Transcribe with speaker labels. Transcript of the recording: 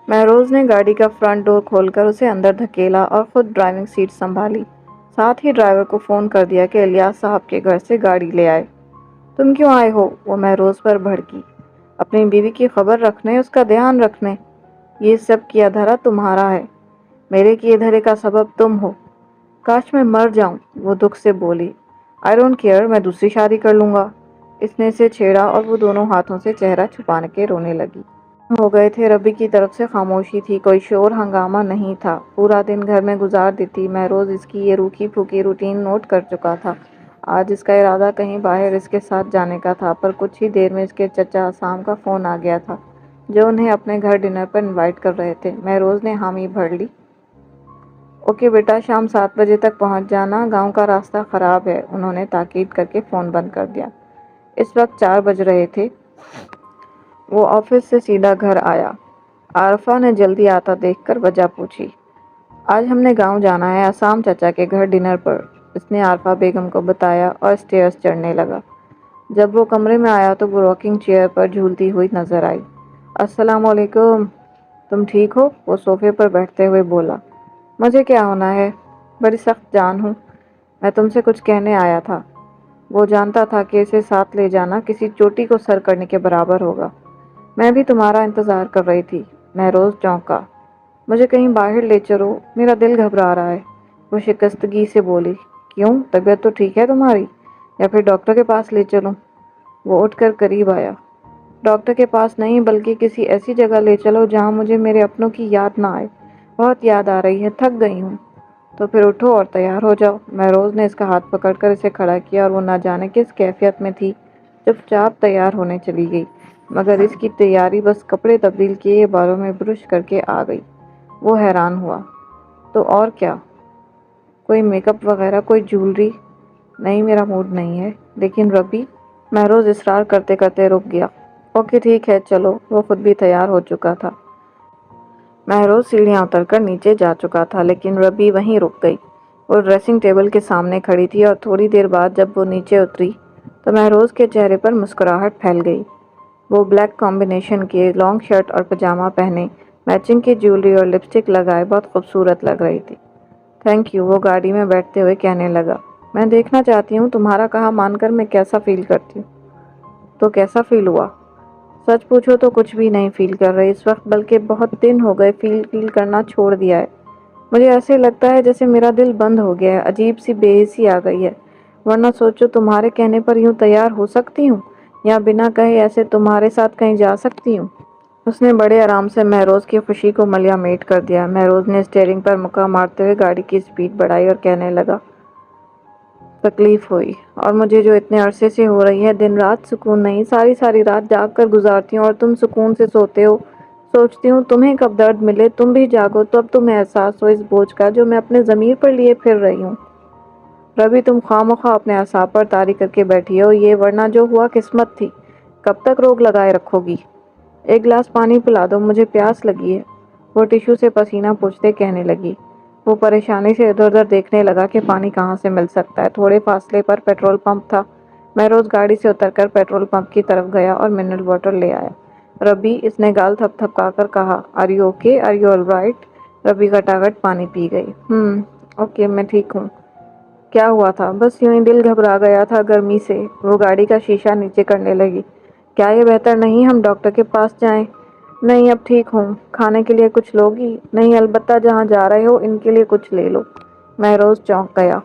Speaker 1: महरोज ने गाड़ी का फ्रंट डोर खोलकर उसे अंदर धकेला और खुद ड्राइविंग सीट संभाली। साथ ही ड्राइवर को फोन कर दिया कि इलियास साहब के घर से गाड़ी ले आए। तुम क्यों आए हो? वो महरोज पर भड़की। अपनी बीवी की खबर रखने, उसका ध्यान रखने। ये सब किया धरा तुम्हारा है। मेरे किए धरे का सबब तुम हो। काश मैं मर जाऊं, वो दुख से बोली। आई डोंट केयर, मैं दूसरी शादी कर लूंगा। इसने इसे छेड़ा और वो दोनों हाथों से चेहरा छुपा के रोने लगी। हो गए थे। रबी की तरफ से खामोशी थी, कोई शोर हंगामा नहीं था। पूरा दिन घर में गुजार देती। महरोज इसकी ये रूखी फूकी रूटीन नोट कर चुका था। आज इसका इरादा कहीं बाहर इसके साथ जाने का था, पर कुछ ही देर में इसके चचा असाम का फोन आ गया था, जो उन्हें अपने घर डिनर पर इनवाइट कर रहे थे। महरोज ने हामी भर ली। ओके बेटा, शाम 7 बजे तक पहुंच जाना, गांव का रास्ता खराब है, उन्होंने ताकीद करके फोन बंद कर दिया। इस वक्त 4 बज रहे थे। वो ऑफिस से सीधा घर आया। आरफा ने जल्दी आता देखकर वजह पूछी। आज हमने गांव जाना है, आसाम चाचा के घर डिनर पर, इसने आरफा बेगम को बताया और स्टेयर्स चढ़ने लगा। जब वो कमरे में आया तो वो रॉकिंग चेयर पर झूलती हुई नजर आई। अस्सलाम वालेकुम। तुम ठीक हो? वो सोफे पर बैठते हुए बोला। मुझे क्या होना है, बड़ी सख्त जान हूँ। मैं तुमसे कुछ कहने आया था। वो जानता था कि इसे साथ ले जाना किसी चोटी को सर करने के बराबर होगा। मैं भी तुम्हारा इंतजार कर रही थी। महरोज चौंका। मुझे कहीं बाहर ले चलो, मेरा दिल घबरा रहा है, वो शिकस्तगी से बोली। क्यों, तबीयत तो ठीक है तुम्हारी? या फिर डॉक्टर के पास ले चलूं? वो उठकर करीब आया। डॉक्टर के पास नहीं, बल्कि किसी ऐसी जगह ले चलो जहां मुझे मेरे अपनों की याद ना आए। बहुत याद आ रही है, थक गई हूँ। तो फिर उठो और तैयार हो जाओ। महरोज ने इसका हाथ पकड़कर इसे खड़ा किया और वो ना जाने किस कैफियत में थी, चुपचाप तैयार होने चली गई। मगर इसकी तैयारी बस कपड़े तब्दील किए, बालों में ब्रश करके आ गई। वो हैरान हुआ। तो और क्या? कोई मेकअप वगैरह, कोई ज्वेलरी? नहीं, मेरा मूड नहीं है। लेकिन रबी, महरोज इसरार करते करते रुक गया। ओके ठीक है, चलो। वो खुद भी तैयार हो चुका था। महरोज सीढ़ियां उतरकर नीचे जा चुका था, लेकिन रबी वहीं रुक गई। वो ड्रेसिंग टेबल के सामने खड़ी थी और थोड़ी देर बाद जब वो नीचे उतरी तो महरोज के चेहरे पर मुस्कुराहट फैल गई। वो ब्लैक कॉम्बिनेशन के लॉन्ग शर्ट और पजामा पहने, मैचिंग की ज्वेलरी और लिपस्टिक लगाए बहुत खूबसूरत लग रही थी। थैंक यू, वो गाड़ी में बैठते हुए कहने लगा। मैं देखना चाहती हूँ तुम्हारा कहा मानकर मैं कैसा फील करती हूँ। तो कैसा फील हुआ? सच पूछो तो कुछ भी नहीं फील कर रही इस वक्त, बल्कि बहुत दिन हो गए फील करना छोड़ दिया है। मुझे ऐसे लगता है जैसे मेरा दिल बंद हो गया है, अजीब सी बेहिसी आ गई है। वरना सोचो, तुम्हारे कहने पर यूं तैयार हो सकती हूँ, या बिना कहे ऐसे तुम्हारे साथ कहीं जा सकती हूँ। उसने बड़े आराम से महरोज की खुशी को मलियामेट कर दिया। महरोज ने स्टीयरिंग पर मुक्का मारते हुए गाड़ी की स्पीड बढ़ाई और कहने लगा। तकलीफ हुई, और मुझे जो इतने अरसे से हो रही है, दिन रात सुकून नहीं, सारी सारी रात जाग कर गुजारती हूँ और तुम सुकून से सोते हो। सोचती हूँ तुम्हें कब दर्द मिले, तुम भी जागो तो अब तुम्हें एहसास हो इस बोझ का जो मैं अपने ज़मीर पर लिए फिर रही हूँ। रवि, तुम खामोखा अपने असाब पर तारी करके बैठी हो ये, वरना जो हुआ किस्मत थी। कब तक रोग लगाए रखोगी? एक गिलास पानी पिला दो, मुझे प्यास लगी है, वो टिश्यू से पसीना पोंछते कहने लगी। वो परेशानी से इधर उधर देखने लगा कि पानी कहाँ से मिल सकता है। थोड़े फासले पर पेट्रोल पंप था। महरोज गाड़ी से उतरकर पेट्रोल पंप की तरफ गया और मिनरल वाटर ले आया। रबी, इसने गाल थपथपाकर कहा। Are you okay, are you all right? Rabi घटाघट पानी पी गई। ओके, मैं ठीक हूँ। क्या हुआ था? बस यूं ही दिल घबरा गया था गर्मी से। वो गाड़ी का शीशा नीचे करने लगी। क्या ये बेहतर नहीं हम डॉक्टर के पास जाएं? नहीं, अब ठीक हूँ। खाने के लिए कुछ लोगी? नहीं, अलबत्ता जहाँ जा रहे हो इनके लिए कुछ ले लो। महरोज चौंक गया।